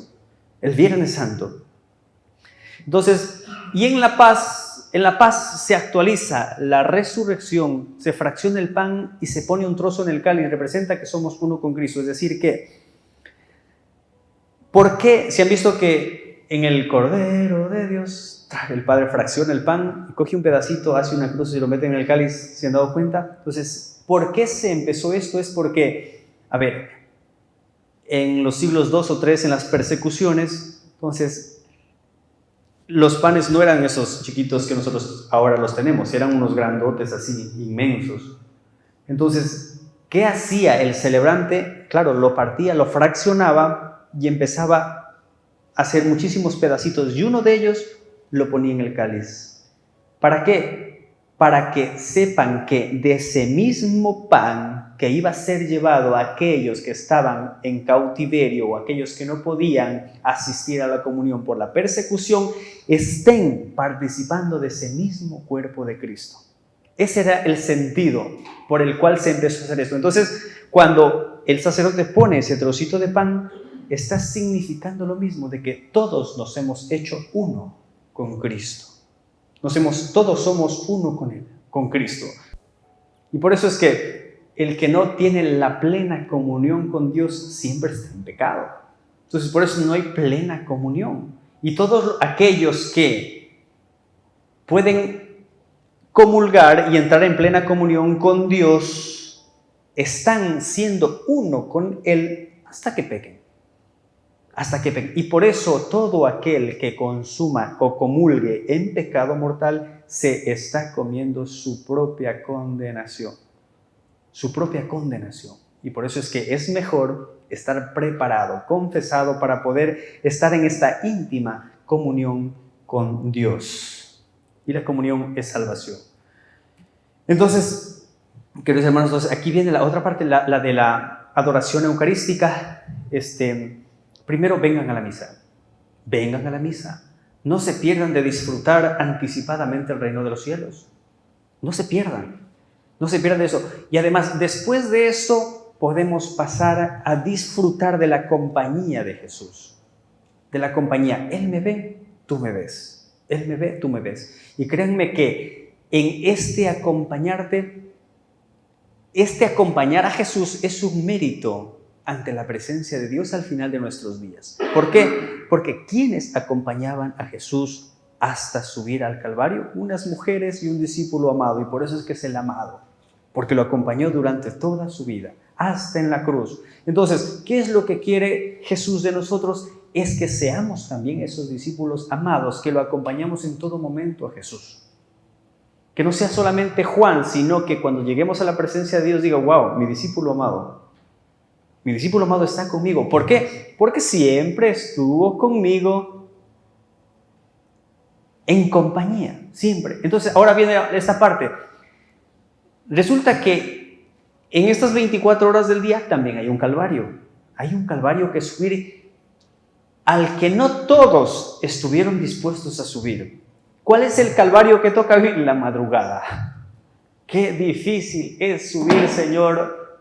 El Viernes Santo. Entonces, y en la paz En la paz se actualiza la resurrección, se fracciona el pan y se pone un trozo en el cáliz, representa que somos uno con Cristo. Es decir, que, ¿por qué? Si han visto que en el Cordero de Dios, el Padre fracciona el pan, coge un pedacito, hace una cruz y lo mete en el cáliz, ¿se han dado cuenta? Entonces, ¿por qué se empezó esto? Es porque, a ver, en los siglos 2 o 3, en las persecuciones, entonces, los panes no eran esos chiquitos que nosotros ahora los tenemos, eran unos grandotes así, inmensos. Entonces, ¿qué hacía el celebrante? Claro, lo partía, lo fraccionaba y empezaba a hacer muchísimos pedacitos, y uno de ellos lo ponía en el cáliz. ¿Para qué? Para que sepan que de ese mismo pan que iba a ser llevado a aquellos que estaban en cautiverio o aquellos que no podían asistir a la comunión por la persecución, estén participando de ese mismo cuerpo de Cristo. Ese era el sentido por el cual se empezó a hacer esto. Entonces, cuando el sacerdote pone ese trocito de pan, está significando lo mismo, de que todos nos hemos hecho uno con Cristo. Todos somos uno con Él, con Cristo. Y por eso es que el que no tiene la plena comunión con Dios siempre está en pecado. Entonces, por eso no hay plena comunión. Y todos aquellos que pueden comulgar y entrar en plena comunión con Dios están siendo uno con Él hasta que pequen. Y por eso todo aquel que consuma o comulgue en pecado mortal se está comiendo su propia condenación. Su propia condenación. Y por eso es que es mejor estar preparado, confesado, para poder estar en esta íntima comunión con Dios. Y la comunión es salvación. Entonces, queridos hermanos, aquí viene la otra parte, la de la adoración eucarística. Primero, vengan a la misa. Vengan a la misa. No se pierdan de disfrutar anticipadamente el reino de los cielos. No se pierdan. No se pierdan de eso. Y además, después de esto, podemos pasar a disfrutar de la compañía de Jesús. De la compañía. Él me ve, tú me ves. Él me ve, tú me ves. Y créanme que en acompañar a Jesús es un mérito ante la presencia de Dios al final de nuestros días. ¿Por qué? Porque ¿quiénes acompañaban a Jesús hasta subir al Calvario? Unas mujeres y un discípulo amado, y por eso es que es el amado, porque lo acompañó durante toda su vida, hasta en la cruz. Entonces, ¿qué es lo que quiere Jesús de nosotros? Es que seamos también esos discípulos amados, que lo acompañamos en todo momento a Jesús. Que no sea solamente Juan, sino que cuando lleguemos a la presencia de Dios diga, wow, mi discípulo amado está conmigo. ¿Por qué? Porque siempre estuvo conmigo en compañía, siempre. Entonces, ahora viene esta parte. Resulta que en estas 24 horas del día también hay un calvario. Hay un calvario que subir al que no todos estuvieron dispuestos a subir. ¿Cuál es el calvario que toca vivir? La madrugada. Qué difícil es subir, Señor,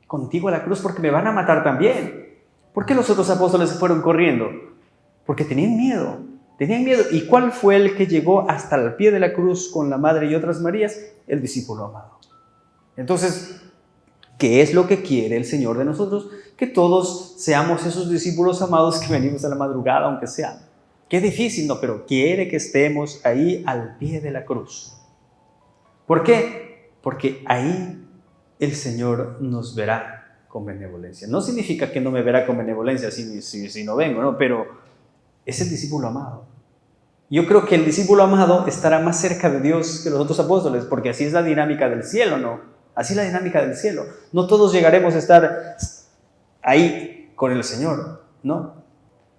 contigo a la cruz, porque me van a matar también. ¿Por qué los otros apóstoles se fueron corriendo? Porque tenían miedo. ¿Y cuál fue el que llegó hasta el pie de la cruz con la Madre y otras Marías? El discípulo amado. Entonces, ¿qué es lo que quiere el Señor de nosotros? Que todos seamos esos discípulos amados que venimos a la madrugada, aunque sea. Qué difícil, ¿no? Pero quiere que estemos ahí al pie de la cruz. ¿Por qué? Porque ahí el Señor nos verá con benevolencia. No significa que no me verá con benevolencia si no vengo, ¿no? Pero es el discípulo amado. Yo creo que el discípulo amado estará más cerca de Dios que los otros apóstoles, porque así es la dinámica del cielo, ¿no? Así es la dinámica del cielo. No todos llegaremos a estar ahí con el Señor, ¿no?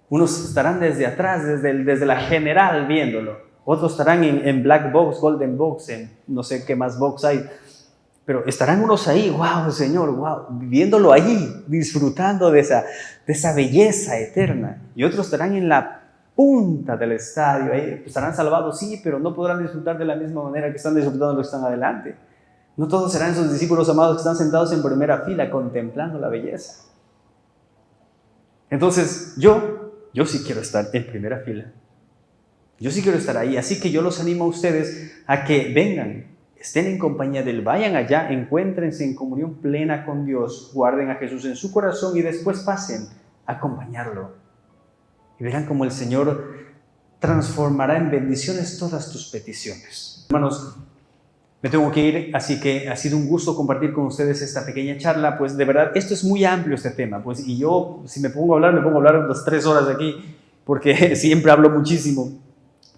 Unos estarán desde atrás, desde la general viéndolo. Otros estarán en Black Box, Golden Box, en no sé qué más box hay. Pero estarán unos ahí, wow, Señor, wow, viéndolo ahí, disfrutando de esa belleza eterna. Y otros estarán en la punta del estadio, ahí estarán salvados, sí, pero no podrán disfrutar de la misma manera que están disfrutando los que están adelante. No todos serán esos discípulos amados que están sentados en primera fila contemplando la belleza. Entonces, yo sí quiero estar en primera fila. Yo sí quiero estar ahí, así que yo los animo a ustedes a que vengan, estén en compañía de Él, vayan allá, encuéntrense en comunión plena con Dios, guarden a Jesús en su corazón y después pasen a acompañarlo. Y verán cómo el Señor transformará en bendiciones todas tus peticiones. Hermanos, me tengo que ir, así que ha sido un gusto compartir con ustedes esta pequeña charla. Pues de verdad, esto es muy amplio este tema, pues, y yo, si me pongo a hablar unas 3 horas aquí, porque siempre hablo muchísimo,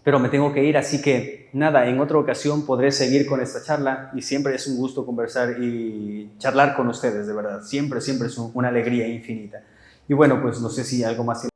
pero me tengo que ir, así que nada, en otra ocasión podré seguir con esta charla, y siempre es un gusto conversar y charlar con ustedes, de verdad, siempre es una alegría infinita. Y bueno, pues no sé si algo más